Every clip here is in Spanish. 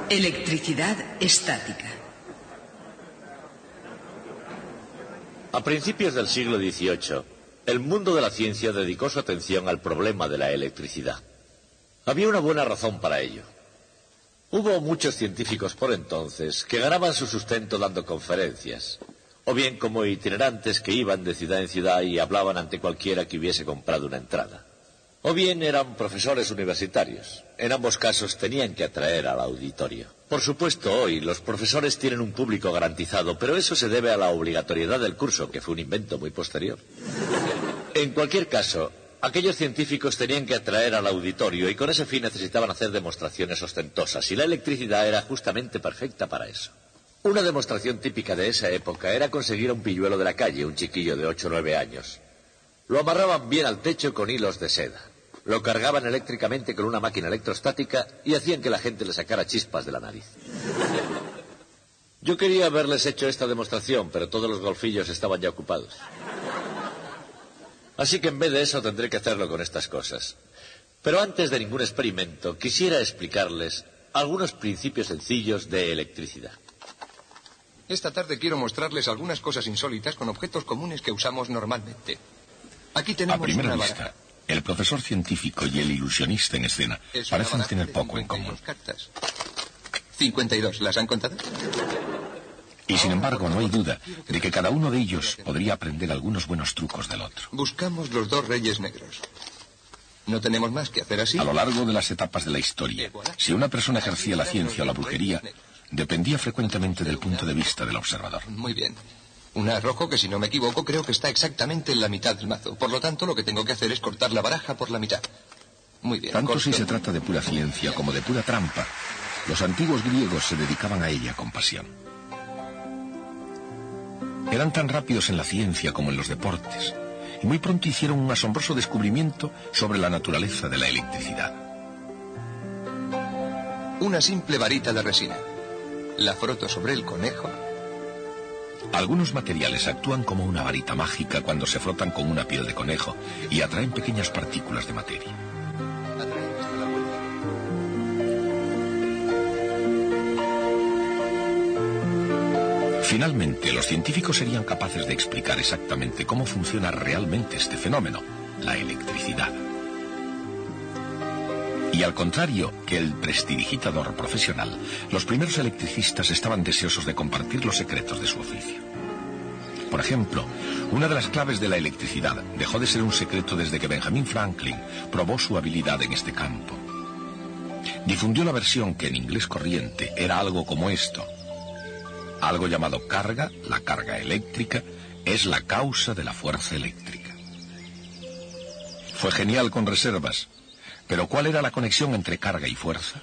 Electricidad estática. A principios del siglo XVIII, el mundo de la ciencia dedicó su atención al problema de la electricidad. Había una buena razón para ello. Hubo muchos científicos por entonces que ganaban su sustento dando conferencias, o bien como itinerantes que iban de ciudad en ciudad y hablaban ante cualquiera que hubiese comprado una entrada. O bien eran profesores universitarios. En ambos casos tenían que atraer al auditorio. Por supuesto, hoy los profesores tienen un público garantizado, pero eso se debe a la obligatoriedad del curso, que fue un invento muy posterior. En cualquier caso, aquellos científicos tenían que atraer al auditorio y con ese fin necesitaban hacer demostraciones ostentosas, y la electricidad era justamente perfecta para eso. Una demostración típica de esa época era conseguir a un pilluelo de la calle, un chiquillo de 8 o 9 años. Lo amarraban bien al techo con hilos de seda. Lo cargaban eléctricamente con una máquina electrostática y hacían que la gente le sacara chispas de la nariz. Yo quería haberles hecho esta demostración, pero todos los golfillos estaban ya ocupados. Así que en vez de eso tendré que hacerlo con estas cosas. Pero antes de ningún experimento, quisiera explicarles algunos principios sencillos de electricidad. Esta tarde quiero mostrarles algunas cosas insólitas con objetos comunes que usamos normalmente. Aquí tenemos a primera una vista, baraja. El profesor científico y el ilusionista en escena parecen tener poco en común. Cartas. 52, ¿las han contado? Y sin embargo, no hay duda de que cada uno de ellos podría aprender algunos buenos trucos del otro. Buscamos los dos reyes negros. No tenemos más que hacer así. A lo largo de las etapas de la historia, si una persona ejercía la ciencia o la brujería, dependía frecuentemente del punto de vista del observador. Muy bien. Un as rojo que, si no me equivoco, creo que está exactamente en la mitad del mazo. Por lo tanto, lo que tengo que hacer es cortar la baraja por la mitad. Muy bien. Tanto corto. si se trata de pura ciencia como de pura trampa, los antiguos griegos se dedicaban a ella con pasión. Eran tan rápidos en la ciencia como en los deportes, y muy pronto hicieron un asombroso descubrimiento sobre la naturaleza de la electricidad. Una simple varita de resina. La froto sobre el conejo. Algunos materiales actúan como una varita mágica cuando se frotan con una piel de conejo y atraen pequeñas partículas de materia. Finalmente, los científicos serían capaces de explicar exactamente cómo funciona realmente este fenómeno, la electricidad. Y al contrario que el prestidigitador profesional, los primeros electricistas estaban deseosos de compartir los secretos de su oficio. Por ejemplo, una de las claves de la electricidad dejó de ser un secreto desde que Benjamin Franklin probó su habilidad en este campo. Difundió la versión que en inglés corriente era algo como esto. Algo llamado carga, la carga eléctrica, es la causa de la fuerza eléctrica. Fue genial con reservas. Pero ¿cuál era la conexión entre carga y fuerza?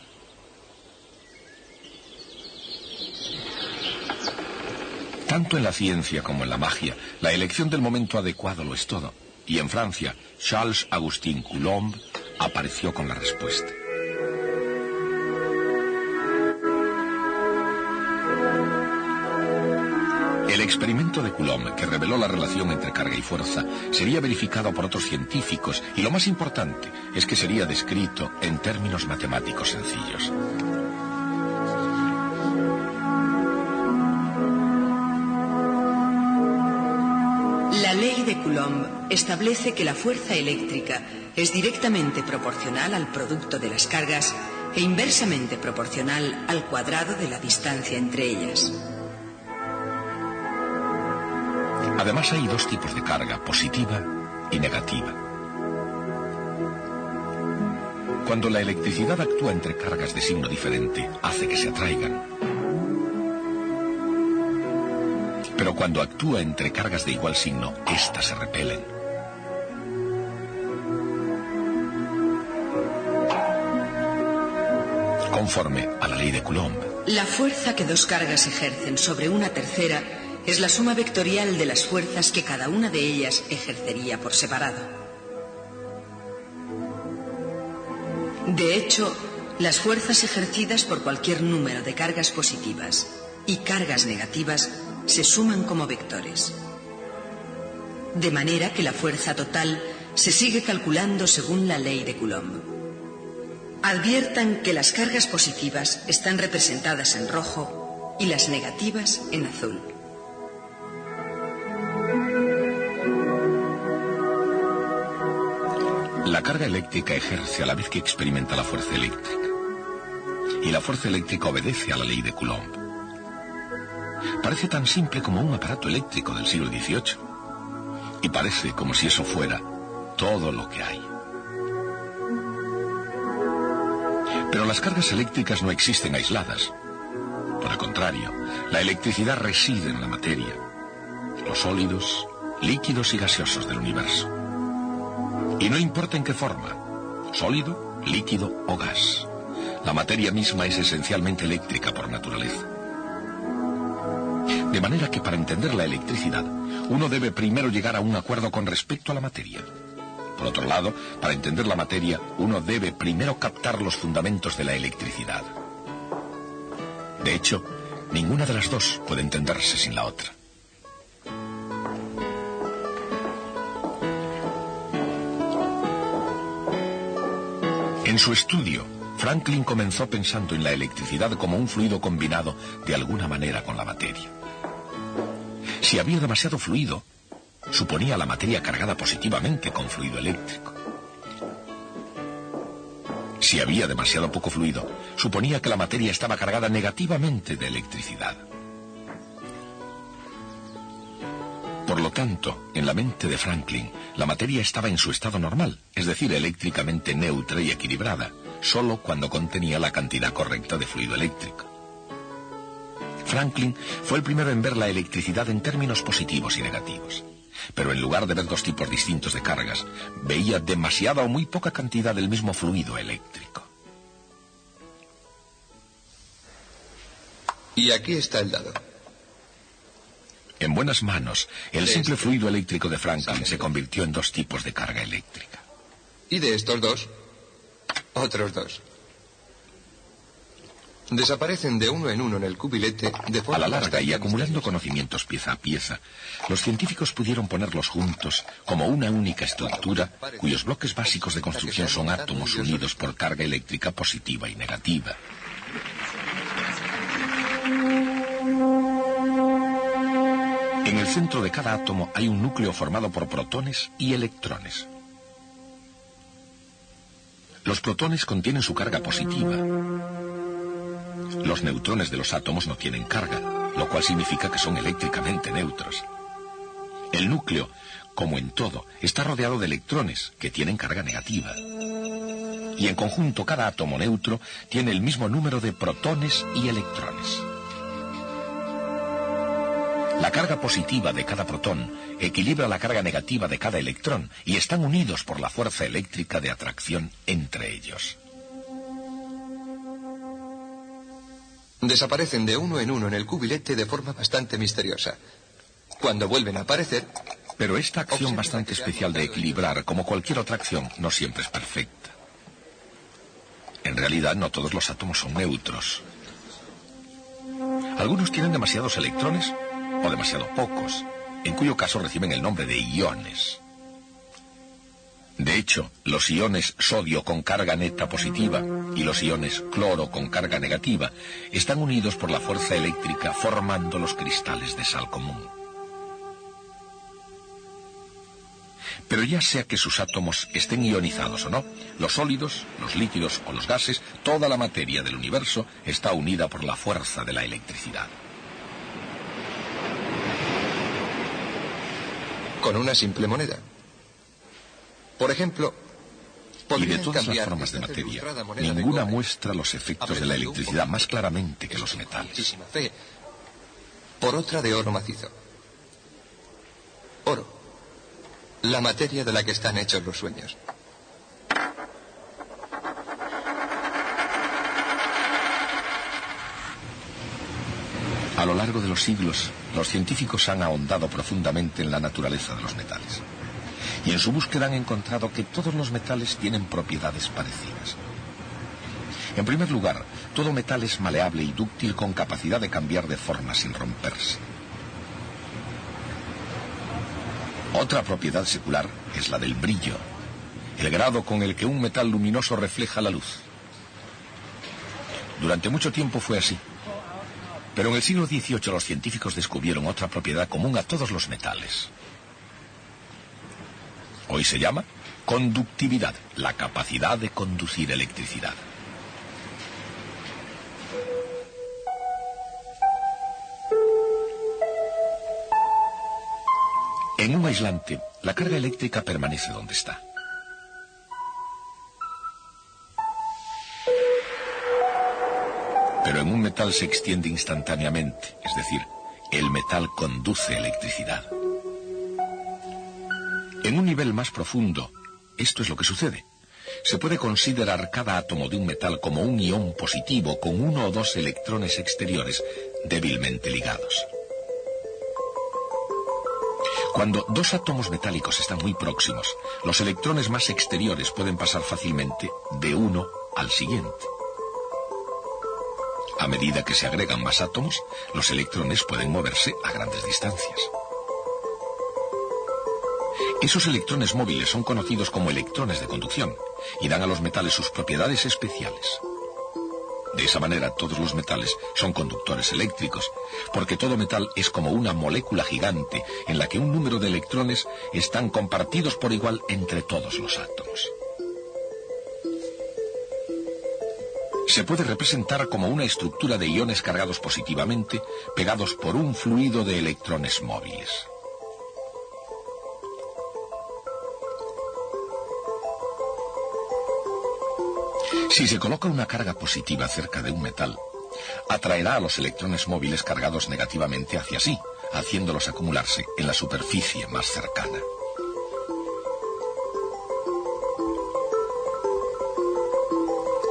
Tanto en la ciencia como en la magia, la elección del momento adecuado lo es todo. Y en Francia, Charles-Augustin Coulomb apareció con la respuesta. El experimento de Coulomb, que reveló la relación entre carga y fuerza, sería verificado por otros científicos y lo más importante es que sería descrito en términos matemáticos sencillos. La ley de Coulomb establece que la fuerza eléctrica es directamente proporcional al producto de las cargas e inversamente proporcional al cuadrado de la distancia entre ellas. Además, hay dos tipos de carga, positiva y negativa. Cuando la electricidad actúa entre cargas de signo diferente, hace que se atraigan. Pero cuando actúa entre cargas de igual signo, éstas se repelen. Conforme a la ley de Coulomb, la fuerza que dos cargas ejercen sobre una tercera es la suma vectorial de las fuerzas que cada una de ellas ejercería por separado. De hecho, las fuerzas ejercidas por cualquier número de cargas positivas y cargas negativas se suman como vectores. De manera que la fuerza total se sigue calculando según la ley de Coulomb. Adviertan que las cargas positivas están representadas en rojo y las negativas en azul. La carga eléctrica ejerce a la vez que experimenta la fuerza eléctrica. Y la fuerza eléctrica obedece a la ley de Coulomb. Parece tan simple como un aparato eléctrico del siglo XVIII. Y parece como si eso fuera todo lo que hay. Pero las cargas eléctricas no existen aisladas. Por el contrario, la electricidad reside en la materia, los sólidos, líquidos y gaseosos del universo. Y no importa en qué forma, sólido, líquido o gas, la materia misma es esencialmente eléctrica por naturaleza. De manera que para entender la electricidad, uno debe primero llegar a un acuerdo con respecto a la materia. Por otro lado, para entender la materia, uno debe primero captar los fundamentos de la electricidad. De hecho, ninguna de las dos puede entenderse sin la otra. En su estudio, Franklin comenzó pensando en la electricidad como un fluido combinado de alguna manera con la materia. Si había demasiado fluido, suponía la materia cargada positivamente con fluido eléctrico. Si había demasiado poco fluido, suponía que la materia estaba cargada negativamente de electricidad. Por lo tanto, en la mente de Franklin, la materia estaba en su estado normal, es decir, eléctricamente neutra y equilibrada, solo cuando contenía la cantidad correcta de fluido eléctrico. Franklin fue el primero en ver la electricidad en términos positivos y negativos. Pero en lugar de ver dos tipos distintos de cargas, veía demasiada o muy poca cantidad del mismo fluido eléctrico. Y aquí está el dado. En buenas manos, el simple fluido eléctrico de Franklin se convirtió en dos tipos de carga eléctrica. Y de estos dos, otros dos. Desaparecen de uno en el cubilete de forma... A la larga y acumulando conocimientos pieza a pieza, los científicos pudieron ponerlos juntos como una única estructura cuyos bloques básicos de construcción son átomos unidos por carga eléctrica positiva y negativa. En el centro de cada átomo hay un núcleo formado por protones y electrones. Los protones contienen su carga positiva. Los neutrones de los átomos no tienen carga, lo cual significa que son eléctricamente neutros. El núcleo, como en todo, está rodeado de electrones que tienen carga negativa. Y en conjunto cada átomo neutro tiene el mismo número de protones y electrones. La carga positiva de cada protón equilibra la carga negativa de cada electrón y están unidos por la fuerza eléctrica de atracción entre ellos. Desaparecen de uno en el cubilete de forma bastante misteriosa. Cuando vuelven a aparecer... Pero esta acción bastante especial de equilibrar, como cualquier otra acción, no siempre es perfecta. En realidad, no todos los átomos son neutros. Algunos tienen demasiados electrones o demasiado pocos, en cuyo caso reciben el nombre de iones. De hecho, los iones sodio con carga neta positiva y los iones cloro con carga negativa están unidos por la fuerza eléctrica formando los cristales de sal común. Pero ya sea que sus átomos estén ionizados o no, los sólidos, los líquidos o los gases, toda la materia del universo está unida por la fuerza de la electricidad. Con una simple moneda. Por ejemplo, y de todas las formas de materia, ninguna muestra los efectos de la electricidad más claramente que los metales. Por otra de oro macizo. Oro. La materia de la que están hechos los sueños. A lo largo de los siglos, los científicos han ahondado profundamente en la naturaleza de los metales. Y en su búsqueda han encontrado que todos los metales tienen propiedades parecidas. En primer lugar, todo metal es maleable y dúctil con capacidad de cambiar de forma sin romperse. Otra propiedad secular es la del brillo, el grado con el que un metal luminoso refleja la luz. Durante mucho tiempo fue así. Pero en el siglo XVIII los científicos descubrieron otra propiedad común a todos los metales. Hoy se llama conductividad, la capacidad de conducir electricidad. En un aislante, la carga eléctrica permanece donde está. Pero en un metal se extiende instantáneamente, es decir, el metal conduce electricidad. En un nivel más profundo, esto es lo que sucede. Se puede considerar cada átomo de un metal como un ion positivo con uno o dos electrones exteriores débilmente ligados. Cuando dos átomos metálicos están muy próximos, los electrones más exteriores pueden pasar fácilmente de uno al siguiente. A medida que se agregan más átomos, los electrones pueden moverse a grandes distancias. Esos electrones móviles son conocidos como electrones de conducción y dan a los metales sus propiedades especiales. De esa manera, todos los metales son conductores eléctricos, porque todo metal es como una molécula gigante en la que un número de electrones están compartidos por igual entre todos los átomos. Se puede representar como una estructura de iones cargados positivamente, pegados por un fluido de electrones móviles. Si se coloca una carga positiva cerca de un metal, atraerá a los electrones móviles cargados negativamente hacia sí, haciéndolos acumularse en la superficie más cercana.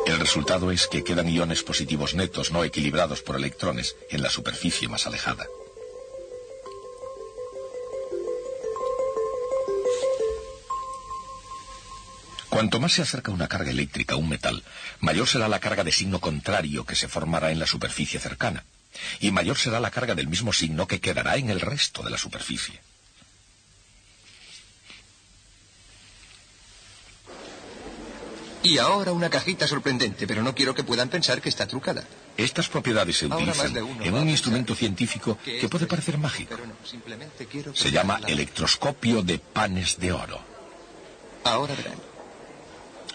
El resultado es que quedan iones positivos netos no equilibrados por electrones en la superficie más alejada. Cuanto más se acerca una carga eléctrica a un metal, mayor será la carga de signo contrario que se formará en la superficie cercana, y mayor será la carga del mismo signo que quedará en el resto de la superficie. Y ahora una cajita sorprendente, pero no quiero que puedan pensar que está trucada. Estas propiedades se utilizan en un instrumento científico que puede parecer mágico. Se llama electroscopio de panes de oro. Ahora verán.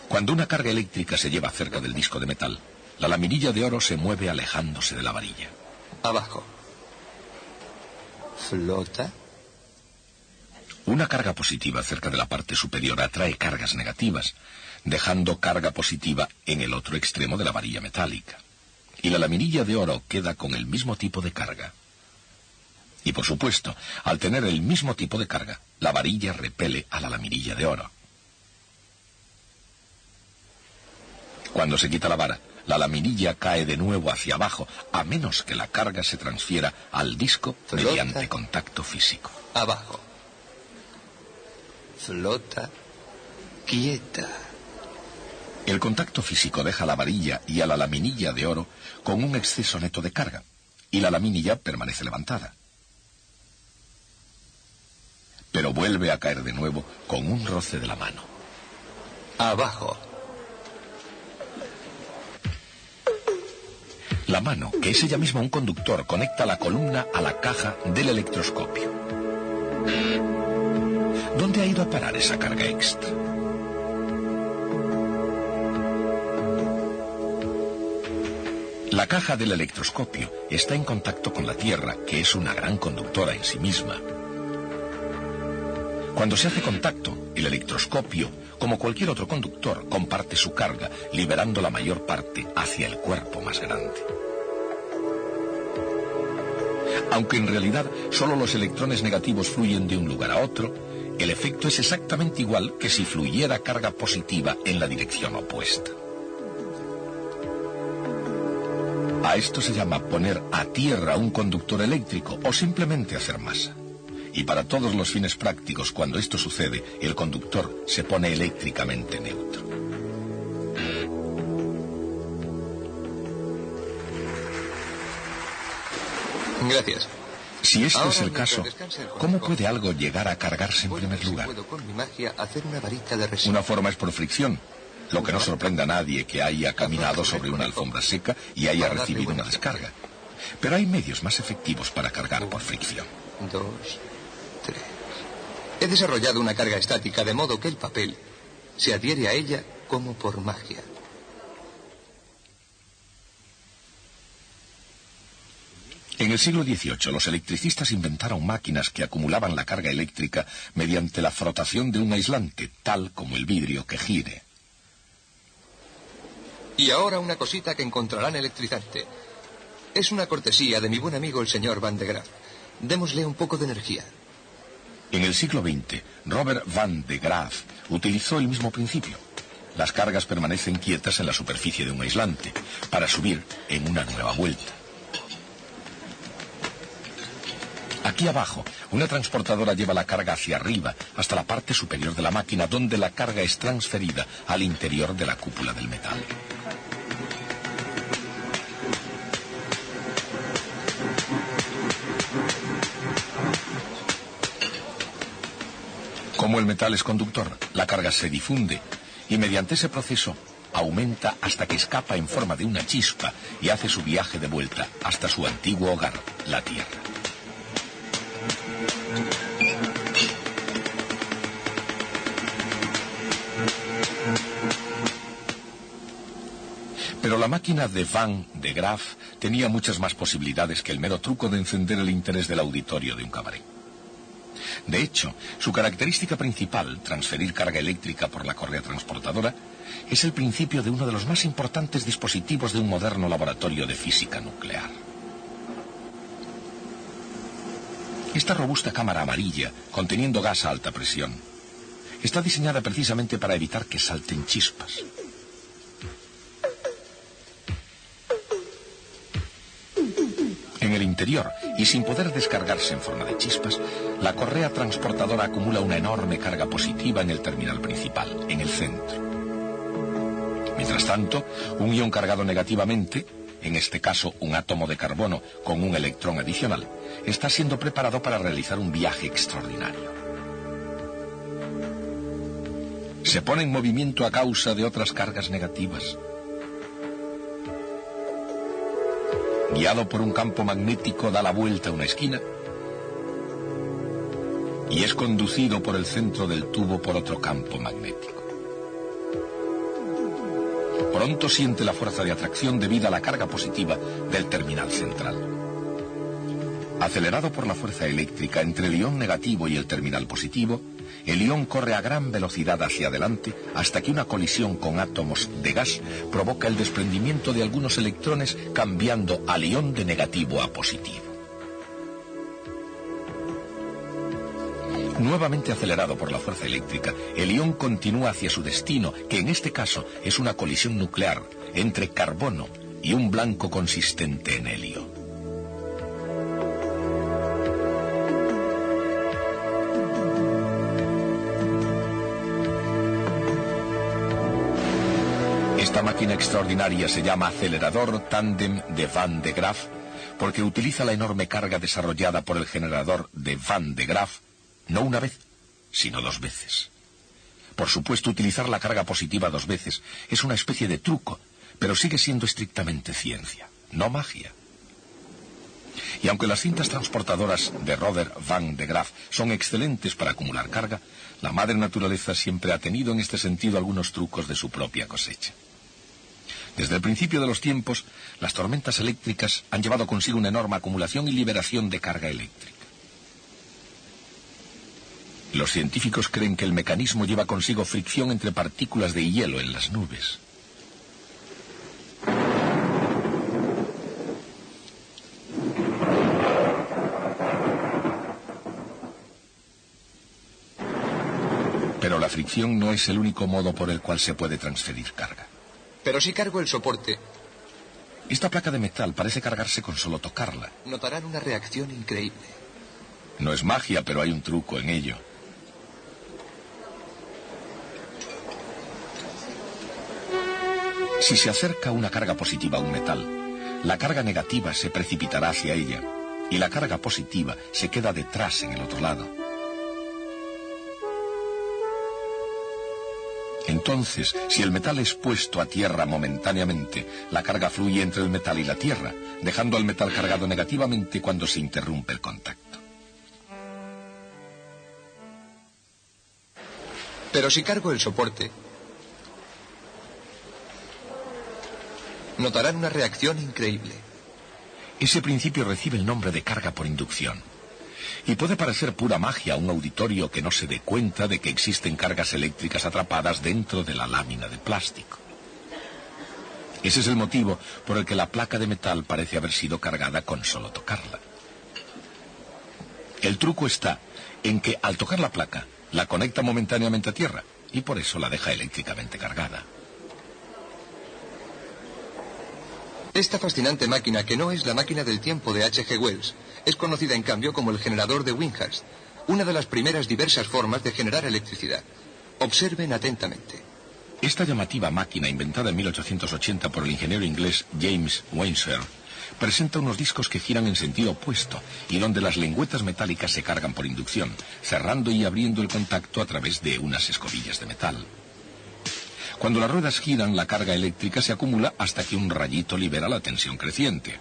Cuando una carga eléctrica se lleva cerca del disco de metal, la laminilla de oro se mueve alejándose de la varilla. Abajo. Flota. Una carga positiva cerca de la parte superior atrae cargas negativas, dejando carga positiva en el otro extremo de la varilla metálica. Y la laminilla de oro queda con el mismo tipo de carga. Y por supuesto, al tener el mismo tipo de carga, la varilla repele a la laminilla de oro. Cuando se quita la vara, la laminilla cae de nuevo hacia abajo, a menos que la carga se transfiera al disco mediante contacto físico. Abajo. Flota. Quieta. El contacto físico deja a la varilla y a la laminilla de oro con un exceso neto de carga, y la laminilla permanece levantada. Pero vuelve a caer de nuevo con un roce de la mano. Abajo. La mano, que es ella misma un conductor, conecta la columna a la caja del electroscopio. ¿Dónde ha ido a parar esa carga extra? La caja del electroscopio está en contacto con la Tierra, que es una gran conductora en sí misma. Cuando se hace contacto, el electroscopio, como cualquier otro conductor, comparte su carga, liberando la mayor parte hacia el cuerpo más grande. Aunque en realidad solo los electrones negativos fluyen de un lugar a otro, el efecto es exactamente igual que si fluyera carga positiva en la dirección opuesta. A esto se llama poner a tierra un conductor eléctrico o simplemente hacer masa. Y para todos los fines prácticos, cuando esto sucede, el conductor se pone eléctricamente neutro. Gracias. Si este es el caso, ¿cómo puede algo llegar a cargarse en primer lugar? Puedo con mi magia hacer una varita de resina. Una forma es por fricción, lo que no sorprende a nadie que haya caminado sobre una alfombra seca y haya recibido una descarga. Pero hay medios más efectivos para cargar por fricción. 2, 3. He desarrollado una carga estática de modo que el papel se adhiere a ella como por magia. En el siglo XVIII, los electricistas inventaron máquinas que acumulaban la carga eléctrica mediante la frotación de un aislante, tal como el vidrio que gire. Y ahora una cosita que encontrarán electrizante. Es una cortesía de mi buen amigo el señor Van de Graaff. Démosle un poco de energía. En el siglo XX, Robert Van de Graaff utilizó el mismo principio. Las cargas permanecen quietas en la superficie de un aislante, para subir en una nueva vuelta. Aquí abajo, una transportadora lleva la carga hacia arriba, hasta la parte superior de la máquina, donde la carga es transferida al interior de la cúpula del metal. Como el metal es conductor, la carga se difunde y mediante ese proceso aumenta hasta que escapa en forma de una chispa y hace su viaje de vuelta hasta su antiguo hogar, la Tierra. Pero la máquina de Van de Graaff tenía muchas más posibilidades que el mero truco de encender el interés del auditorio de un cabaret. De hecho, su característica principal, transferir carga eléctrica por la correa transportadora, es el principio de uno de los más importantes dispositivos de un moderno laboratorio de física nuclear. Esta robusta cámara amarilla, conteniendo gas a alta presión, está diseñada precisamente para evitar que salten chispas. En el interior, y sin poder descargarse en forma de chispas, la correa transportadora acumula una enorme carga positiva en el terminal principal, en el centro. Mientras tanto, un ion cargado negativamente, en este caso un átomo de carbono con un electrón adicional, está siendo preparado para realizar un viaje extraordinario. Se pone en movimiento a causa de otras cargas negativas. Guiado por un campo magnético, da la vuelta a una esquina y es conducido por el centro del tubo por otro campo magnético. Pronto siente la fuerza de atracción debido a la carga positiva del terminal central. Acelerado por la fuerza eléctrica entre el ion negativo y el terminal positivo, el ion corre a gran velocidad hacia adelante hasta que una colisión con átomos de gas provoca el desprendimiento de algunos electrones, cambiando al ion de negativo a positivo. Nuevamente acelerado por la fuerza eléctrica, el ion continúa hacia su destino, que en este caso es una colisión nuclear entre carbono y un blanco consistente en helio. Esta máquina extraordinaria se llama acelerador tándem de Van de Graaff porque utiliza la enorme carga desarrollada por el generador de Van de Graaff no una vez, sino 2 veces. Por supuesto, utilizar la carga positiva 2 veces es una especie de truco, pero sigue siendo estrictamente ciencia, no magia. Y aunque las cintas transportadoras de Robert Van de Graaff son excelentes para acumular carga, la madre naturaleza siempre ha tenido en este sentido algunos trucos de su propia cosecha. Desde el principio de los tiempos, las tormentas eléctricas han llevado consigo una enorme acumulación y liberación de carga eléctrica. Los científicos creen que el mecanismo lleva consigo fricción entre partículas de hielo en las nubes. Pero la fricción no es el único modo por el cual se puede transferir carga. Pero si cargo el soporte... Esta placa de metal parece cargarse con solo tocarla. Notarán una reacción increíble. No es magia, pero hay un truco en ello. Si se acerca una carga positiva a un metal, la carga negativa se precipitará hacia ella y la carga positiva se queda detrás en el otro lado. Entonces, si el metal es puesto a tierra momentáneamente, la carga fluye entre el metal y la tierra, dejando al metal cargado negativamente cuando se interrumpe el contacto. Pero si cargo el soporte, notarán una reacción increíble. Ese principio recibe el nombre de carga por inducción. Y puede parecer pura magia a un auditorio que no se dé cuenta de que existen cargas eléctricas atrapadas dentro de la lámina de plástico. Ese es el motivo por el que la placa de metal parece haber sido cargada con solo tocarla. El truco está en que al tocar la placa, la conecta momentáneamente a tierra y por eso la deja eléctricamente cargada. Esta fascinante máquina, que no es la máquina del tiempo de H.G. Wells, es conocida en cambio como el generador de Winghurst, una de las primeras diversas formas de generar electricidad. Observen atentamente. Esta llamativa máquina, inventada en 1880 por el ingeniero inglés James Wenshaw, presenta unos discos que giran en sentido opuesto y donde las lengüetas metálicas se cargan por inducción, cerrando y abriendo el contacto a través de unas escobillas de metal. Cuando las ruedas giran, la carga eléctrica se acumula hasta que un rayito libera la tensión creciente.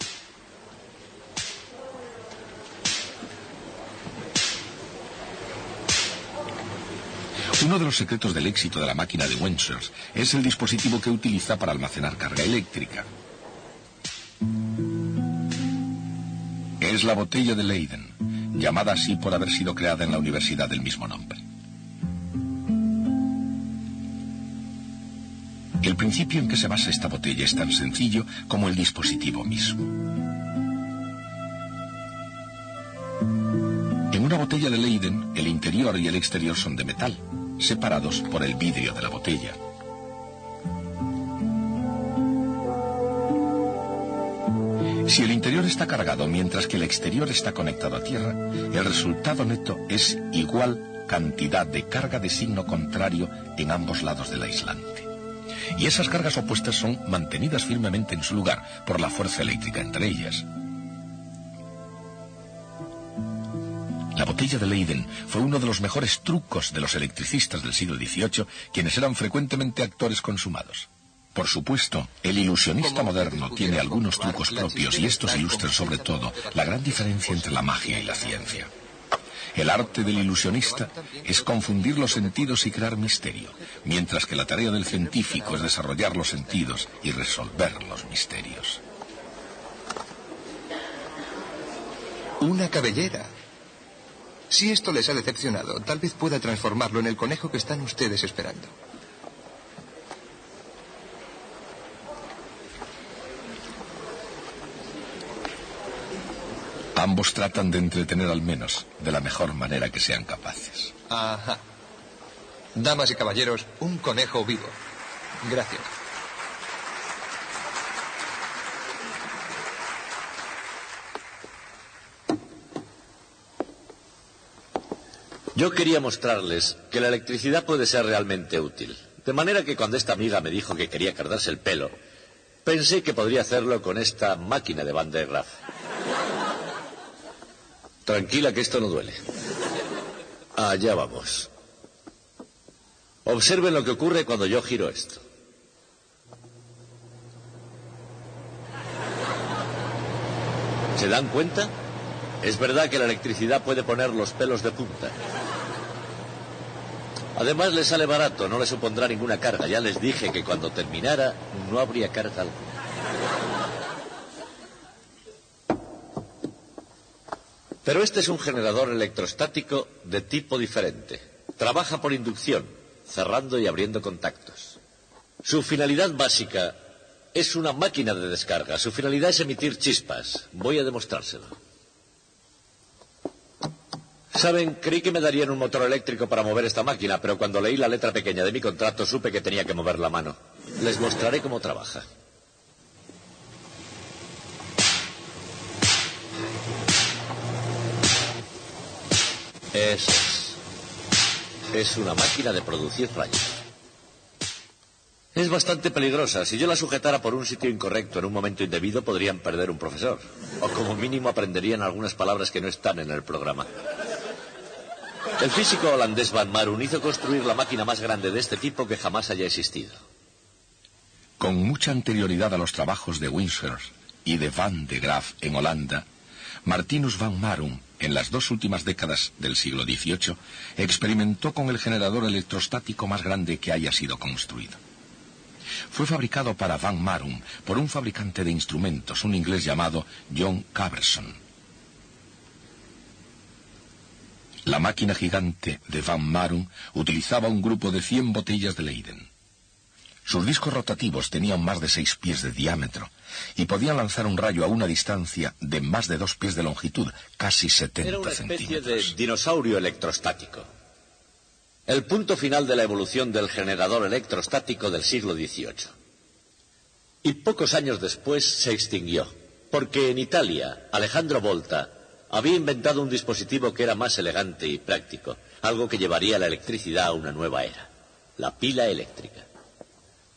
Uno de los secretos del éxito de la máquina de Wenshaw es el dispositivo que utiliza para almacenar carga eléctrica. Es la botella de Leyden, llamada así por haber sido creada en la universidad del mismo nombre. El principio en que se basa esta botella es tan sencillo como el dispositivo mismo. En una botella de Leyden, el interior y el exterior son de metal, separados por el vidrio de la botella. Si el interior está cargado mientras que el exterior está conectado a tierra, el resultado neto es igual cantidad de carga de signo contrario en ambos lados del aislante. Y esas cargas opuestas son mantenidas firmemente en su lugar por la fuerza eléctrica entre ellas. La botella de Leyden fue uno de los mejores trucos de los electricistas del siglo XVIII, quienes eran frecuentemente actores consumados. Por supuesto, el ilusionista moderno tiene algunos trucos propios y estos ilustran sobre todo la gran diferencia entre la magia y la ciencia. El arte del ilusionista es confundir los sentidos y crear misterio, mientras que la tarea del científico es desarrollar los sentidos y resolver los misterios. Una cabellera. Si esto les ha decepcionado, tal vez pueda transformarlo en el conejo que están ustedes esperando. Ambos tratan de entretener al menos de la mejor manera que sean capaces. Ajá. Damas y caballeros, un conejo vivo. Gracias. Yo quería mostrarles que la electricidad puede ser realmente útil. De manera que cuando esta amiga me dijo que quería cortarse el pelo, pensé que podría hacerlo con esta máquina de Van de Graaff. Tranquila, que esto no duele. Allá vamos. Observen lo que ocurre cuando yo giro esto. ¿Se dan cuenta? Es verdad que la electricidad puede poner los pelos de punta. Además, le sale barato, no le supondrá ninguna carga. Ya les dije que cuando terminara no habría carga alguna. Pero este es un generador electrostático de tipo diferente. Trabaja por inducción, cerrando y abriendo contactos. Su finalidad básica es una máquina de descarga. Su finalidad es emitir chispas. Voy a demostrárselo. Saben, creí que me darían un motor eléctrico para mover esta máquina, pero cuando leí la letra pequeña de mi contrato supe que tenía que mover la mano. Les mostraré cómo trabaja. Eso es. Es una máquina de producir rayos. Es bastante peligrosa. Si yo la sujetara por un sitio incorrecto en un momento indebido, podrían perder un profesor. O como mínimo aprenderían algunas palabras que no están en el programa. El físico holandés Van Marum hizo construir la máquina más grande de este tipo que jamás haya existido. Con mucha anterioridad a los trabajos de Windsorst y de Van de Graaff en Holanda, Martinus Van Marum, en las 2 últimas décadas del siglo XVIII, experimentó con el generador electrostático más grande que haya sido construido. Fue fabricado para Van Marum por un fabricante de instrumentos, un inglés llamado John Caberson. La máquina gigante de Van Marum utilizaba un grupo de 100 botellas de Leyden. Sus discos rotativos tenían más de 6 pies de diámetro y podían lanzar un rayo a una distancia de más de 2 pies de longitud, casi 70 Era una centímetros. especie de dinosaurio electrostático. El punto final de la evolución del generador electrostático del siglo XVIII. Y pocos años después se extinguió, porque en Italia, Alejandro Volta había inventado un dispositivo que era más elegante y práctico, algo que llevaría la electricidad a una nueva era, la pila eléctrica.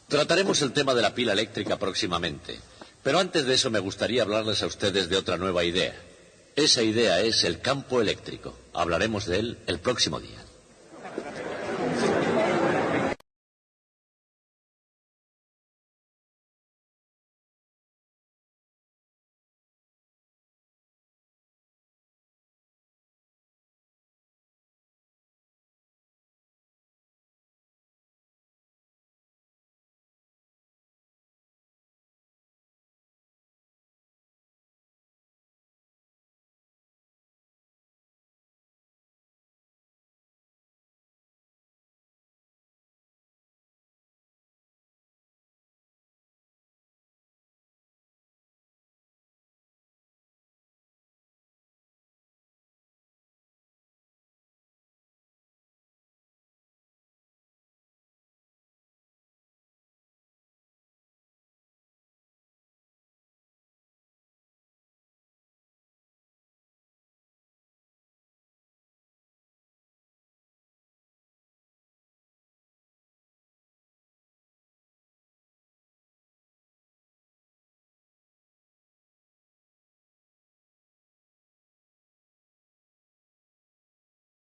Trataremos el tema de la pila eléctrica próximamente, pero antes de eso me gustaría hablarles a ustedes de otra nueva idea. Esa idea es el campo eléctrico. Hablaremos de él el próximo día.